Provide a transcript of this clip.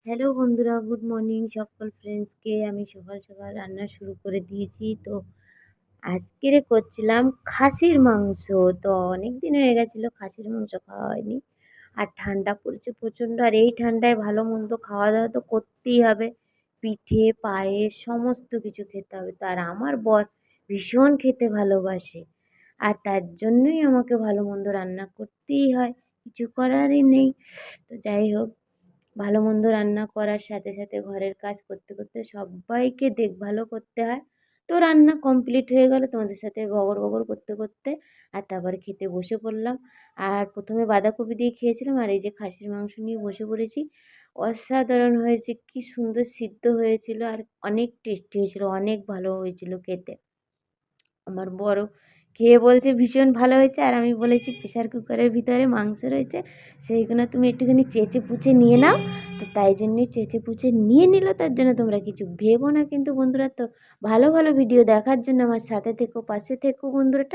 Hello বন্ধুরা, good morning সকল ফ্রেন্ডসকে। আমি সকাল সকাল রান্না শুরু করে দিয়েছি। তো আজকের করছিলাম খাসির মাংস। তো অনেক দিন হয়ে গেছিলো খাসির মাংস খাওয়া হয়নি। আর ঠান্ডা পড়েছে প্রচণ্ড, আর এই ঠান্ডায় ভালো মন্দ খাওয়া দাওয়া তো করতেই হবে। পিঠে পায়েস সমস্ত কিছু খেতে হবে। তো আর আমার বর ভীষণ খেতে ভালোবাসে, আর তার জন্যই আমাকে ভালো মন্দ রান্না করতেই হয়, কিছু করারই নেই। তো যাই হোক, ভালো মন্দ রান্না করার সাথে সাথে ঘরের কাজ করতে করতে সবাইকে দেখভালও করতে হয়। তো রান্না কমপ্লিট হয়ে গেল তোমাদের সাথে বগর বগর করতে করতে, আর তারপরে খেতে বসে পড়লাম। আর প্রথমে বাঁধাকপি দিয়ে খেয়েছিলাম, আর এই যে খাসির মাংস নিয়ে বসে পড়েছি। অসাধারণ হয়েছে, কি সুন্দর সিদ্ধ হয়েছিল, আর অনেক টেস্টি হয়েছিল, অনেক ভালো হয়েছিল খেতে। আমার বড় খেয়ে বলছে ভীষণ ভালো হয়েছে, আর আমি বলেছি প্রেশার কুকারের ভিতরে মাংস রয়েছে, সেইগুলো তুমি একটুখানি চেঁচে পুচে নিয়ে নাও। তো তাই জন্যই চেঁচে পুচে নিয়ে নিল, তার জন্য তোমরা কিছু ভেবো না কিন্তু বন্ধুরা। তো ভালো ভালো ভিডিও দেখার জন্য আমার সাথে থেকো, পাশে থেকো বন্ধুরা।